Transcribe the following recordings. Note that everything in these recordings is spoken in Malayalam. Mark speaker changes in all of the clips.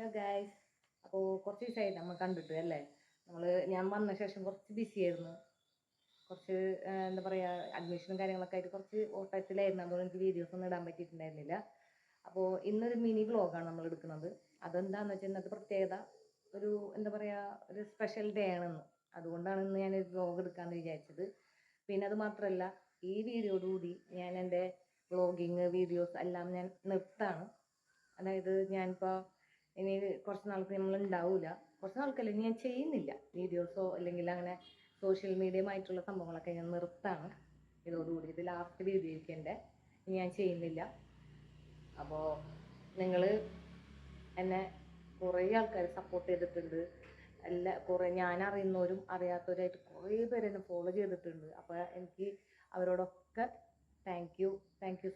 Speaker 1: Hello guys. അപ്പോൾ കുറച്ച് ദിവസമായി നമ്മൾ കണ്ടിട്ട് അല്ലേ. ഞാൻ വന്ന ശേഷം കുറച്ച് ബിസി ആയിരുന്നു. കുറച്ച് എന്താ പറയുക, അഡ്മിഷനും കാര്യങ്ങളൊക്കെ ആയിട്ട് കുറച്ച് ഓട്ടത്തിലായിരുന്നു. അതുകൊണ്ട് എനിക്ക് വീഡിയോസ് ഒന്നും ഇടാൻ പറ്റിയിട്ടുണ്ടായിരുന്നില്ല. അപ്പോൾ ഇന്നൊരു മിനി വ്ളോഗാണ് നമ്മൾ എടുക്കുന്നത്. അതെന്താണെന്ന് വെച്ചാൽ ഇന്നത്തെ പ്രത്യേകത ഒരു എന്താ പറയുക, ഒരു സ്പെഷ്യൽ ഡേ ആണെന്ന്. അതുകൊണ്ടാണ് ഇന്ന് ഞാനൊരു വ്ളോഗ് എടുക്കാമെന്ന് വിചാരിച്ചത്. പിന്നെ അത് മാത്രമല്ല, ഈ വീഡിയോയോടുകൂടി ഞാൻ എൻ്റെ വ്ളോഗിങ് വീഡിയോസ് എല്ലാം ഞാൻ നിർത്താണ്. അതായത് ഞാനിപ്പോൾ ഇനി കുറച്ച് നാൾക്ക് നമ്മൾ ഉണ്ടാവില്ല, കുറച്ച് നാൾക്കല്ല, ഇനി ഞാൻ ചെയ്യുന്നില്ല വീഡിയോസോ അല്ലെങ്കിൽ അങ്ങനെ സോഷ്യൽ മീഡിയയുമായിട്ടുള്ള സംഭവങ്ങളൊക്കെ ഞാൻ നിർത്താണ് ഇതോടുകൂടി. ഇത് ലാസ്റ്റ് വീഡിയോയ്ക്ക് എൻ്റെ ഇനി ഞാൻ ചെയ്യുന്നില്ല. അപ്പോൾ നിങ്ങൾ എന്നെ കുറേ ആൾക്കാർ സപ്പോർട്ട് ചെയ്തിട്ടുണ്ട്. കുറേ ഞാൻ അറിയുന്നവരും അറിയാത്തവരായിട്ട് കുറേ പേര് എന്നെ ഫോളോ ചെയ്തിട്ടുണ്ട്. അപ്പോൾ എനിക്ക് അവരോടൊക്കെ താങ്ക് യു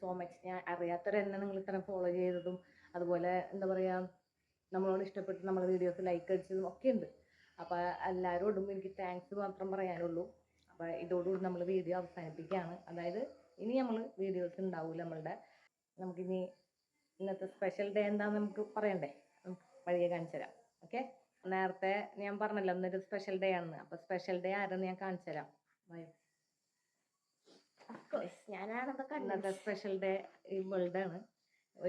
Speaker 1: സോ മച്ച്. ഞാൻ അറിയാത്തവരെന്നെ നിങ്ങൾ ഇത്രയും ഫോളോ ചെയ്തതും അതുപോലെ എന്താ പറയുക, നമ്മളോട് ഇഷ്ടപ്പെട്ട് നമ്മളെ വീഡിയോസ് ലൈക്ക് അടിച്ചതും ഒക്കെ ഉണ്ട്. അപ്പോൾ എല്ലാവരോടും എനിക്ക് താങ്ക്സ് മാത്രം പറയാനുള്ളൂ. അപ്പോൾ ഇതോടുകൂടി നമ്മൾ വീഡിയോ അവസാനിപ്പിക്കുകയാണ്. അതായത് ഇനി നമ്മൾ വീഡിയോസ് ഉണ്ടാവില്ല നമ്മളുടെ. നമുക്കിനി ഇന്നത്തെ സ്പെഷ്യൽ ഡേ എന്താണെന്ന് നമുക്ക് പറയണ്ടേ, നമുക്ക് വഴിയെ കാണിച്ചു തരാം. ഓക്കെ, നേരത്തെ ഞാൻ പറഞ്ഞല്ലോ ഇന്നൊരു സ്പെഷ്യൽ ഡേ ആണെന്ന്. അപ്പോൾ സ്പെഷ്യൽ ഡേ ആരെന്ന് ഞാൻ കാണിച്ചു തരാം. ഇന്നത്തെ സ്പെഷ്യൽ ഡേ ഇവളുടെ ആണ്.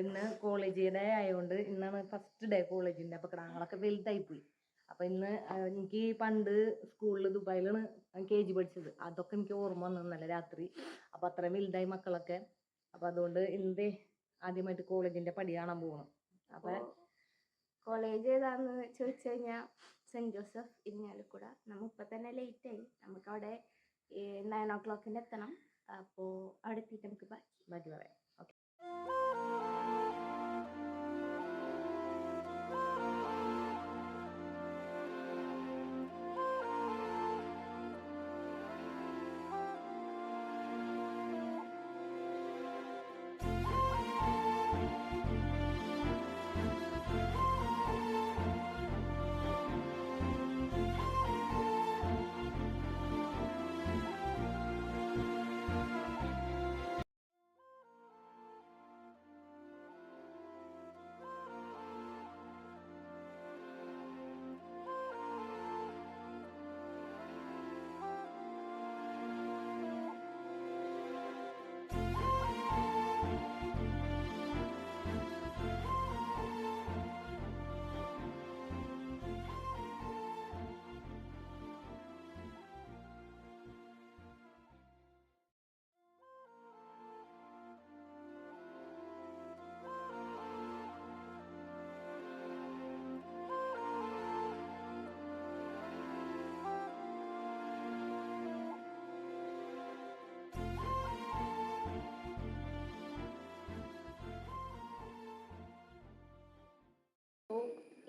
Speaker 1: ഇന്ന് കോളേജ് ഡേ ആയതുകൊണ്ട് ഇന്നാണ് ഫസ്റ്റ് ഡേ കോളേജിൻ്റെ. അപ്പോൾ കിടാങ്ങളൊക്കെ വലുതായിപ്പോയി. അപ്പോൾ ഇന്ന് എനിക്ക് പണ്ട് സ്കൂളിൽ ദുബായിലാണ് KG പഠിച്ചത്. അതൊക്കെ എനിക്ക് ഓർമ്മ വന്നു ഇന്നലെ രാത്രി. അപ്പോൾ അത്രയും വലുതായി മക്കളൊക്കെ. അപ്പോൾ അതുകൊണ്ട് ഇന്ന് ആദ്യമായിട്ട് കോളേജിൻ്റെ പടി കാണാൻ പോകണം. അപ്പോൾ
Speaker 2: കോളേജ് ഏതാന്ന് ചോദിച്ചു കഴിഞ്ഞാൽ സെൻറ്റ് ജോസഫ് ഇരിങ്ങാലക്കുട. നമ്മളിപ്പോൾ തന്നെ ലേറ്റായി, നമുക്കവിടെ 9 o'clock എത്തണം. അപ്പോൾ അവിടെ എത്തിയിട്ട് നമുക്ക് ബാക്കി
Speaker 1: പറയാം. ഓക്കെ,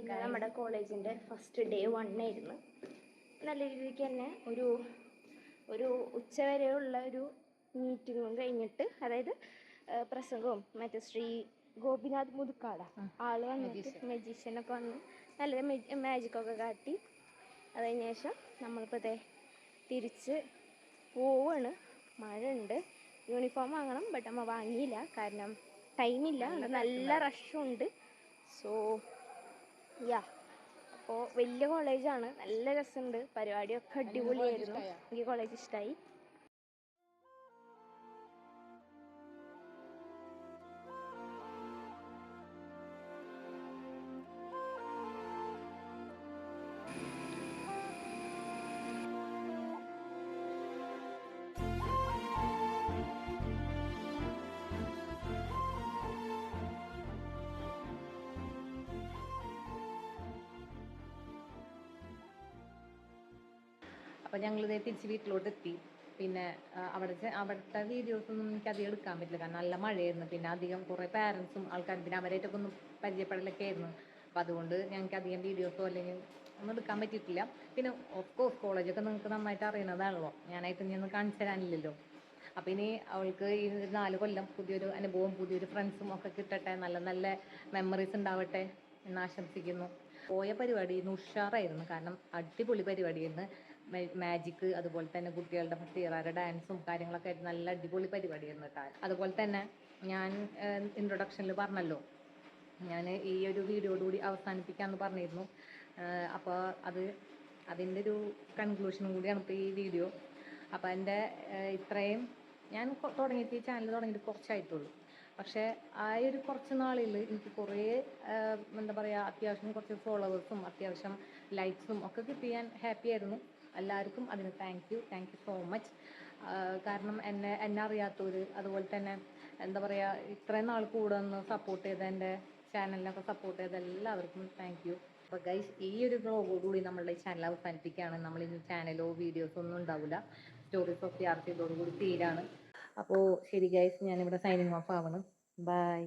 Speaker 2: ഇത് നമ്മുടെ കോളേജിൻ്റെ ഫസ്റ്റ് ഡേ 1 ആയിരുന്നു. നല്ല രീതിക്ക് തന്നെ ഒരു ഉച്ചവരെയുള്ള ഒരു മീറ്റിങ്ങും കഴിഞ്ഞിട്ട്, അതായത് പ്രസംഗവും മറ്റേ ശ്രീ ഗോപിനാഥ് മുതുക്കാട ആൾ വന്നിട്ട് മജീഷ്യനൊക്കെ വന്ന് നല്ലൊരു മാജിക്കൊക്കെ കാട്ടി. അത് കഴിഞ്ഞ ശേഷം നമ്മളിപ്പോൾ തിരിച്ച് പോവാണ്. മഴ ഉണ്ട്, യൂണിഫോം വാങ്ങണം, ബട്ട് അമ്മ വാങ്ങിയില്ല കാരണം ടൈമില്ല, നല്ല റഷുണ്ട്. സോ അപ്പോൾ വലിയ കോളേജാണ്, നല്ല രസമുണ്ട്, പരിപാടിയൊക്കെ അടിപൊളിയായിരുന്നു. എനിക്ക് കോളേജ് ഇഷ്ടമായി.
Speaker 1: അപ്പോൾ ഞങ്ങളിതേ തിരിച്ച് വീട്ടിലോട്ട് എത്തി. പിന്നെ അവിടുത്തെ വീഡിയോസൊന്നും എനിക്ക് അധികം എടുക്കാൻ പറ്റില്ല, കാരണം നല്ല മഴയായിരുന്നു. പിന്നെ അധികം കുറേ പാരൻസും ആൾക്കാരും പിന്നെ അവരായിട്ടൊക്കെ ഒന്ന് പരിചയപ്പെടലൊക്കെ ആയിരുന്നു. അപ്പോൾ അതുകൊണ്ട് ഞങ്ങൾക്ക് അധികം വീഡിയോസോ അല്ലെങ്കിൽ ഒന്നും എടുക്കാൻ പറ്റിയിട്ടില്ല. പിന്നെ ഓഫ് കോഴ്സ് കോളേജൊക്കെ നിങ്ങൾക്ക് നന്നായിട്ട് അറിയുന്നതാണല്ലോ, ഞാനായിട്ട് ഇനി ഒന്നും കാണിച്ചു തരാനില്ലല്ലോ. അപ്പോൾ ഇനി അവൾക്ക് ഈ 4 കൊല്ലം പുതിയൊരു അനുഭവം, പുതിയൊരു ഫ്രണ്ട്സും ഒക്കെ കിട്ടട്ടെ, നല്ല നല്ല മെമ്മറീസ് ഉണ്ടാവട്ടെ എന്ന് ആശംസിക്കുന്നു. പോയ പരിപാടി ഉഷാറായിരുന്നു, കാരണം അടിപൊളി പരിപാടിയായിരുന്നു. മാജിക്ക്, അതുപോലെ തന്നെ കുട്ടികളുടെ തീറാറ് ഡാൻസും കാര്യങ്ങളൊക്കെ ആയിട്ട് നല്ല അടിപൊളി പരിപാടിയായിരുന്നു കേട്ടോ. അതുപോലെ തന്നെ ഞാൻ ഇൻട്രൊഡക്ഷനിൽ പറഞ്ഞല്ലോ, ഞാൻ ഈ ഒരു വീഡിയോയോടുകൂടി അവസാനിപ്പിക്കാമെന്ന് പറഞ്ഞിരുന്നു. അപ്പോൾ അതിൻ്റെ ഒരു കൺക്ലൂഷനും കൂടിയാണ് ഇപ്പോൾ ഈ വീഡിയോ. അപ്പോൾ എൻ്റെ ഇത്രയും ഞാൻ തുടങ്ങിയിട്ട് ഈ ചാനൽ തുടങ്ങിയിട്ട് കുറച്ചായിട്ടുള്ളൂ. പക്ഷേ ആ ഒരു കുറച്ച് നാളിൽ എനിക്ക് കുറേ എന്താ പറയുക, അത്യാവശ്യം കുറച്ച് ഫോളോവേഴ്സും അത്യാവശ്യം ലൈക്സും ഒക്കെ കിട്ടി. ഞാൻ ഹാപ്പി ആയിരുന്നു. എല്ലാവർക്കും അതിന് താങ്ക് യു സോ മച്ച്. കാരണം എന്നെ അറിയാത്തവർ, അതുപോലെ തന്നെ എന്താ പറയുക, ഇത്രയും നാൾ കൂടെ ഒന്ന് സപ്പോർട്ട് ചെയ്ത എൻ്റെ ചാനലിനൊക്കെ സപ്പോർട്ട് ചെയ്ത എല്ലാവർക്കും താങ്ക് യു. അപ്പോൾ ഗൈസ്, ഈ ഒരു വ്ളോഗോടുകൂടി നമ്മളുടെ ചാനൽ അവസാനിപ്പിക്കുകയാണ്. നമ്മളിനി ചാനലോ വീഡിയോസോ ഒന്നും ഉണ്ടാവില്ല. സ്റ്റോറീസ് ഓഫ് യാർ ചെയ്തോടുകൂടി തീരാണ്. അപ്പോൾ ശരി ഗൈസ്, ഞാനിവിടെ സൈനിങ് ഓഫ് ആവണം. ബൈ.